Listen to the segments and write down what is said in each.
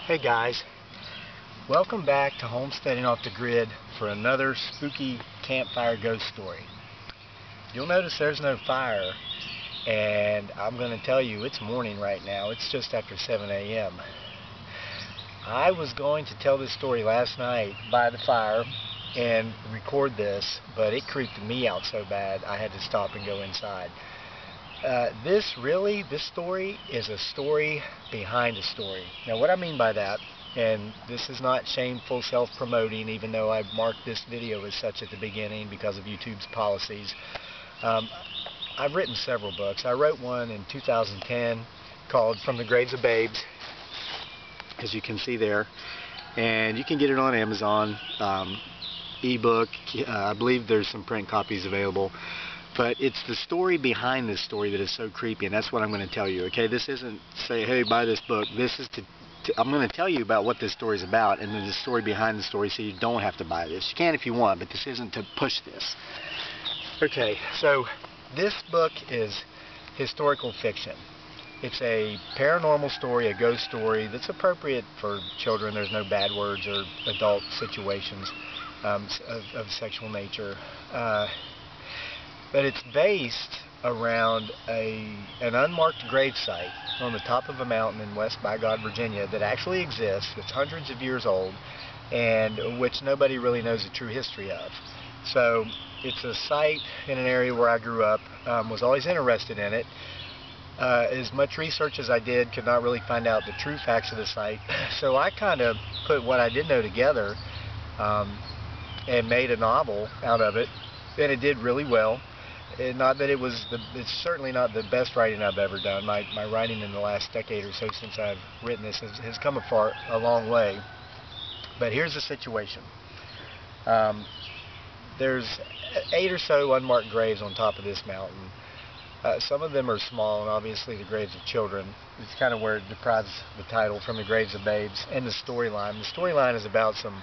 Hey guys, welcome back to Homesteading Off the Grid for another spooky campfire ghost story. You'll notice there's no fire, and I'm going to tell you it's morning right now. It's just after 7 a.m. I was going to tell this story last night by the fire and record this, but it creeped me out so bad I had to stop and go inside. This story is a story behind a story. Now what I mean by that, and this is not shameful self-promoting, even though I've marked this video as such at the beginning because of YouTube's policies. I've written several books. I wrote one in 2010 called From the Graves of Babes, as you can see there, and you can get it on Amazon, ebook. I believe there's some print copies available. But it's the story behind this story that is so creepy, and that's what I'm going to tell you. Okay, this isn't say, hey, buy this book. This is I'm going to tell you about what this story is about, and then the story behind the story, so you don't have to buy this. You can if you want, but this isn't to push this. Okay, so this book is historical fiction. It's a paranormal story, a ghost story that's appropriate for children. There's no bad words or adult situations of sexual nature. But it's based around an unmarked gravesite on the top of a mountain in West by God, Virginia that actually exists, that's hundreds of years old, and which nobody really knows the true history of. So it's a site in an area where I grew up, was always interested in it. As much research as I did, could not really find out the true facts of the site. So I kind of put what I did know together and made a novel out of it, and it did really well. Not that it's certainly not the best writing I've ever done. My writing in the last decade or so since I've written this has come a long way. But here's the situation. There's 8 or so unmarked graves on top of this mountain. Some of them are small, and obviously the graves of children. It's kind of where it deprives the title, From the Graves of Babes, and the storyline. The storyline is about some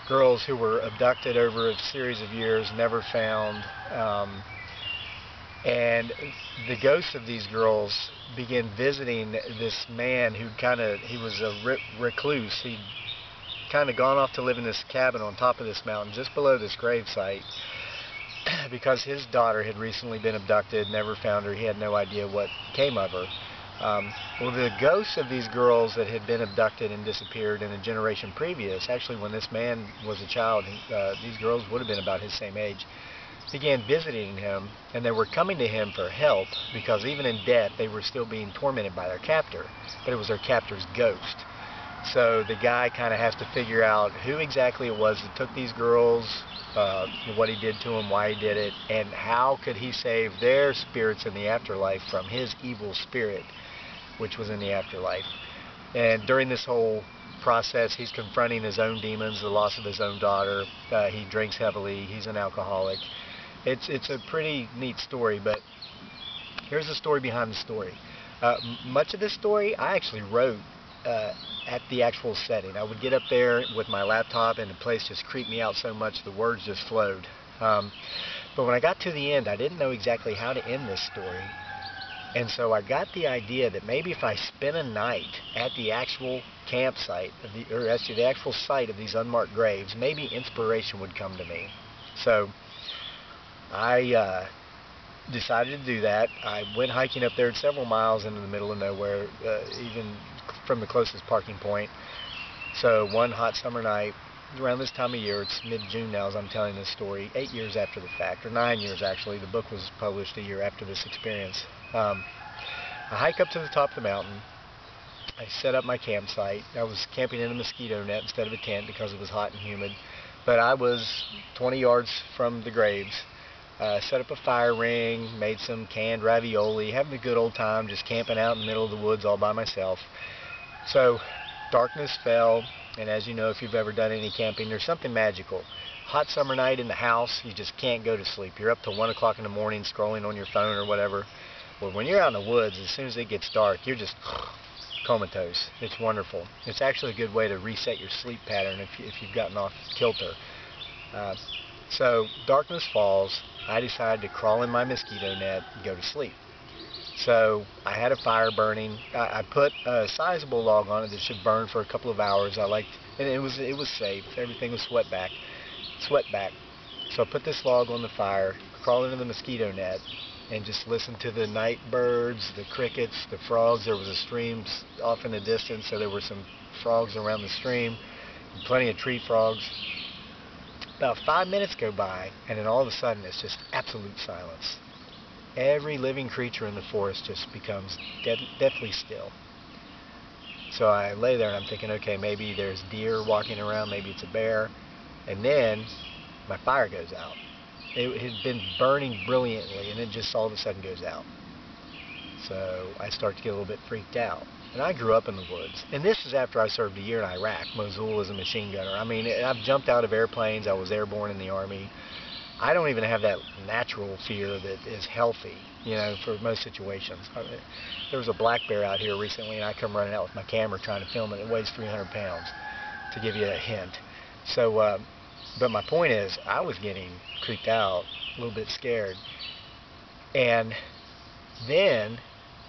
girls who were abducted over a series of years, never found. And the ghosts of these girls began visiting this man who he was a recluse. He'd kind of gone off to live in this cabin on top of this mountain just below this gravesite because his daughter had recently been abducted, never found her. He had no idea what came of her. Well, the ghosts of these girls that had been abducted and disappeared in a generation previous, actually when this man was a child, these girls would have been about his same age, began visiting him, and they were coming to him for help because even in death they were still being tormented by their captor, but it was their captor's ghost. So the guy kind of has to figure out who exactly it was that took these girls, what he did to them, why he did it, and how could he save their spirits in the afterlife from his evil spirit, which was in the afterlife. And during this whole process, he's confronting his own demons, the loss of his own daughter. He drinks heavily. He's an alcoholic. It's a pretty neat story, but here's the story behind the story. Much of this story I actually wrote at the actual setting. I would get up there with my laptop, and the place just creeped me out so much the words just flowed. But when I got to the end, I didn't know exactly how to end this story. And so I got the idea that maybe if I spent a night at the actual campsite, or actually the actual site of these unmarked graves, maybe inspiration would come to me. So I decided to do that. I went hiking up there several miles into the middle of nowhere, even from the closest parking point. So one hot summer night, around this time of year, it's mid-June now as I'm telling this story, 8 years after the fact, or 9 years actually. The book was published a year after this experience. I hike up to the top of the mountain. I set up my campsite. I was camping in a mosquito net instead of a tent because it was hot and humid. But I was 20 yards from the graves. Set up a fire ring, made some canned ravioli, having a good old time, just camping out in the middle of the woods all by myself. So darkness fell, and as you know, if you've ever done any camping, there's something magical. Hot summer night in the house, you just can't go to sleep. You're up till 1 o'clock in the morning scrolling on your phone or whatever. Well, when you're out in the woods, as soon as it gets dark, you're just comatose. It's wonderful. It's actually a good way to reset your sleep pattern if you've gotten off kilter. So darkness falls. I decided to crawl in my mosquito net and go to sleep. So I had a fire burning. I put a sizable log on it that should burn for a couple of hours. And it was safe. Everything was swept back. So I put this log on the fire, crawl into the mosquito net, and just listen to the night birds, the crickets, the frogs. There was a stream off in the distance, so there were some frogs around the stream, plenty of tree frogs. About 5 minutes go by, and then all of a sudden it's just absolute silence. Every living creature in the forest just becomes deathly still. So I lay there and I'm thinking, okay, maybe there's deer walking around, maybe it's a bear. And then my fire goes out. It had been burning brilliantly, and it just all of a sudden goes out. So I start to get a little bit freaked out. And I grew up in the woods. And this is after I served a year in Iraq, Mosul as a machine gunner. I mean, I've jumped out of airplanes. I was airborne in the Army. I don't even have that natural fear that is healthy, you know, for most situations. There was a black bear out here recently, and I come running out with my camera trying to film it. It weighs 300 pounds, to give you a hint. So, but my point is, I was getting creeped out, a little bit scared. And then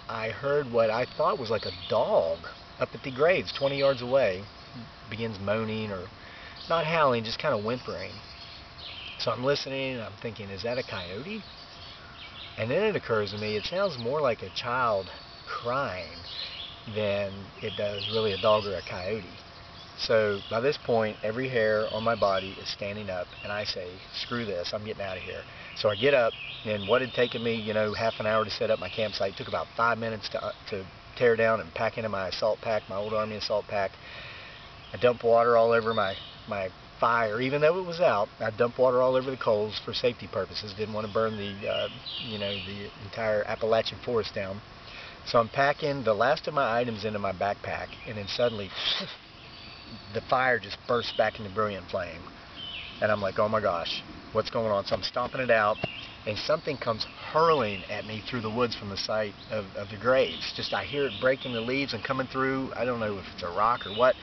I heard what I thought was like a dog up at the grades 20 yards away. Begins moaning, or not howling, just kind of whimpering. So I'm listening and I'm thinking, is that a coyote? And then it occurs to me, it sounds more like a child crying than it does really a dog or a coyote. So by this point, every hair on my body is standing up, and I say, screw this, I'm getting out of here. So I get up, and what had taken me, you know, half an hour to set up my campsite took about 5 minutes to tear down and pack into my assault pack, my old Army assault pack. I dumped water all over my fire, even though it was out. I dumped water all over the coals for safety purposes. Didn't want to burn the, the entire Appalachian forest down. So I'm packing the last of my items into my backpack, and then suddenly the fire just bursts back into brilliant flame. And I'm like, oh my gosh, what's going on? So I'm stomping it out, and something comes hurling at me through the woods from the site of the graves. Just I hear it breaking the leaves and coming through. I don't know if it's a rock or what.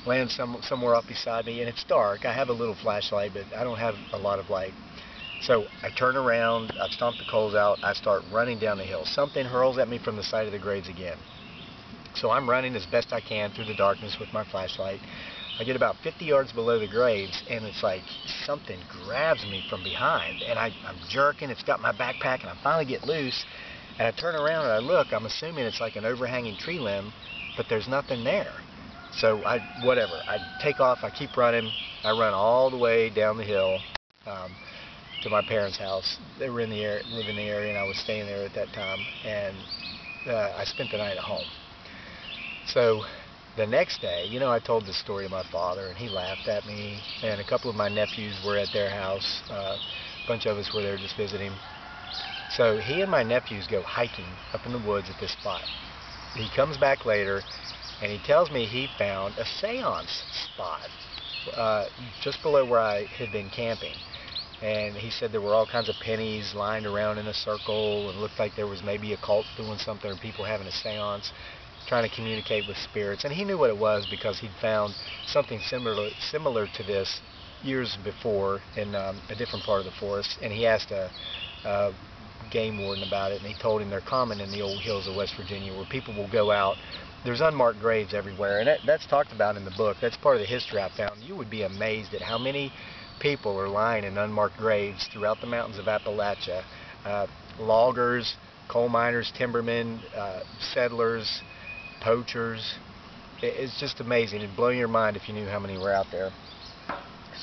Lands somewhere up beside me, and it's dark. I have a little flashlight, but I don't have a lot of light. So I turn around, I stomp the coals out, I start running down the hill. Something hurls at me from the side of the graves again. So I'm running as best I can through the darkness with my flashlight. I get about 50 yards below the graves, and it's like something grabs me from behind, and I'm jerking. It's got my backpack, and I finally get loose, and I turn around and I look. I'm assuming it's like an overhanging tree limb, but there's nothing there. So I take off, I keep running. I run all the way down the hill to my parents' house. They were live in the area, and I was staying there at that time, and I spent the night at home. So the next day, you know, I told this story to my father, and he laughed at me, and a couple of my nephews were at their house. A bunch of us were there just visiting. So he and my nephews go hiking up in the woods at this spot. He comes back later, and he tells me he found a seance spot just below where I had been camping. And he said there were all kinds of pennies lined around in a circle, and looked like there was maybe a cult doing something, or people having a seance, trying to communicate with spirits. And he knew what it was because he'd found something similar to this years before in a different part of the forest. And he asked a game warden about it, and he told him they're common in the old hills of West Virginia, where people will go out. There's unmarked graves everywhere, and that's talked about in the book. That's part of the history I found. You would be amazed at how many people are lying in unmarked graves throughout the mountains of Appalachia. Loggers, coal miners, timbermen, settlers, poachers. It's just amazing. It'd blow your mind if you knew how many were out there.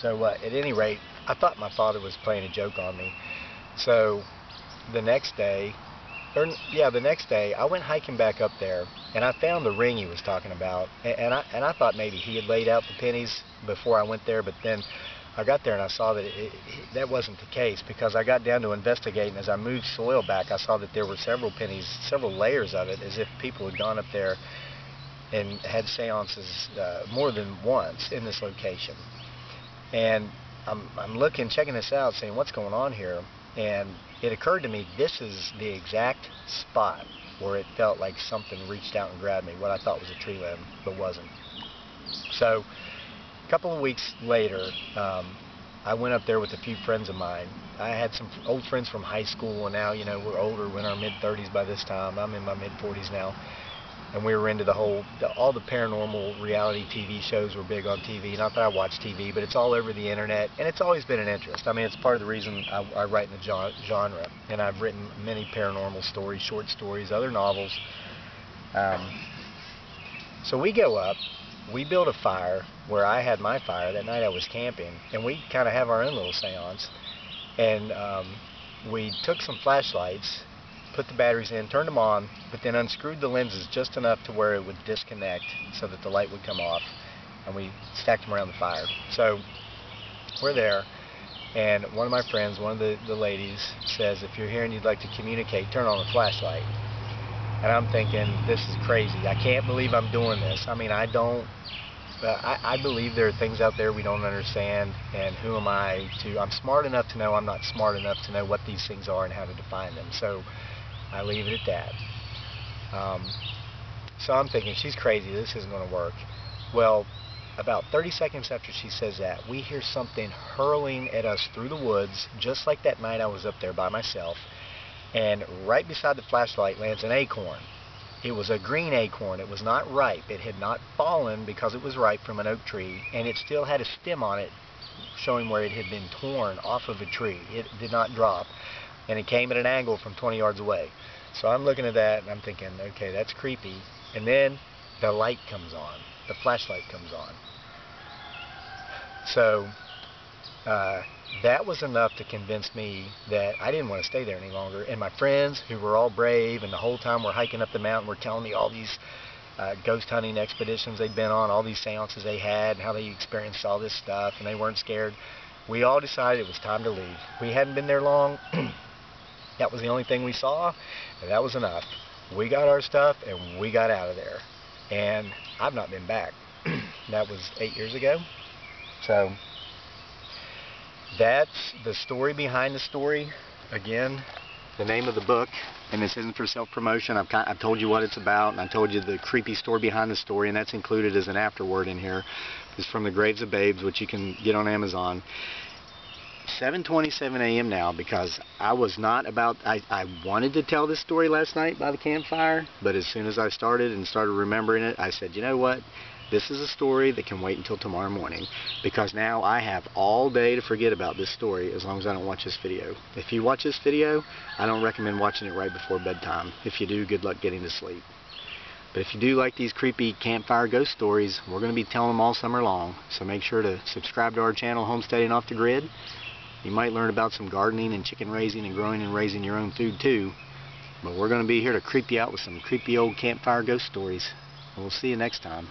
So at any rate, I thought my father was playing a joke on me. So the next day, I went hiking back up there, and I found the ring he was talking about, and I thought maybe he had laid out the pennies before I went there, but then I got there and I saw that that wasn't the case, because I got down to investigate, and as I moved soil back, I saw that there were several pennies, several layers of it, as if people had gone up there and had seances more than once in this location. And I'm looking, checking this out, saying, what's going on here? And it occurred to me, this is the exact spot where it felt like something reached out and grabbed me, what I thought was a tree limb, but wasn't. So a couple of weeks later, I went up there with a few friends of mine, I had some old friends from high school, and now, you know, we're older. We're in our mid-30s by this time. I'm in my mid-40s now. And we were into all the paranormal reality TV shows were big on TV. Not that I watch TV, but it's all over the internet, and it's always been an interest. I mean, it's part of the reason I write in the genre, and I've written many paranormal stories, short stories, other novels. So we go up, we build a fire where I had my fire. That night I was camping, and we kind of have our own little seance. And we took some flashlights, put the batteries in, turned them on, but then unscrewed the lenses just enough to where it would disconnect so that the light would come off, and we stacked them around the fire. So we're there, and one of my friends, one of the ladies, says, if you're here and you'd like to communicate, turn on the flashlight. And I'm thinking, this is crazy. I can't believe I'm doing this. I mean, I believe there are things out there we don't understand, and who am I to... I'm smart enough to know I'm not smart enough to know what these things are and how to define them. So I leave it at that. So I'm thinking, she's crazy, this isn't going to work. Well, about 30 seconds after she says that, we hear something hurling at us through the woods, just like that night I was up there by myself, and right beside the flashlight lands an acorn. It was a green acorn. It was not ripe. It had not fallen because it was ripe from an oak tree, and it still had a stem on it showing where it had been torn off of a tree. It did not drop, and it came at an angle from 20 yards away. So I'm looking at that, and I'm thinking, okay, that's creepy. And then the light comes on. The flashlight comes on. So that was enough to convince me that I didn't want to stay there any longer. And my friends, who were all brave, and the whole time we're hiking up the mountain, were telling me all these ghost hunting expeditions they'd been on, all these seances they had, and how they experienced all this stuff, and they weren't scared. We all decided it was time to leave. We hadn't been there long. That was the only thing we saw, and that was enough. We got our stuff, and we got out of there. And I've not been back. That was 8 years ago. So that's the story behind the story. Again, the name of the book, and this isn't for self-promotion. I've told you what it's about, and I told you the creepy story behind the story, and that's included as an afterword in here. It's from The Graves of Babes, which you can get on Amazon. 7:27 a.m. now, because I wanted to tell this story last night by the campfire, but as soon as I started remembering it, I said, you know what? This is a story that can wait until tomorrow morning, because now I have all day to forget about this story as long as I don't watch this video. If you watch this video, I don't recommend watching it right before bedtime. If you do, good luck getting to sleep. But if you do like these creepy campfire ghost stories, we're going to be telling them all summer long. So make sure to subscribe to our channel, Homesteading Off the Grid. You might learn about some gardening and chicken raising and growing and raising your own food too. But we're going to be here to creep you out with some creepy old campfire ghost stories. And we'll see you next time.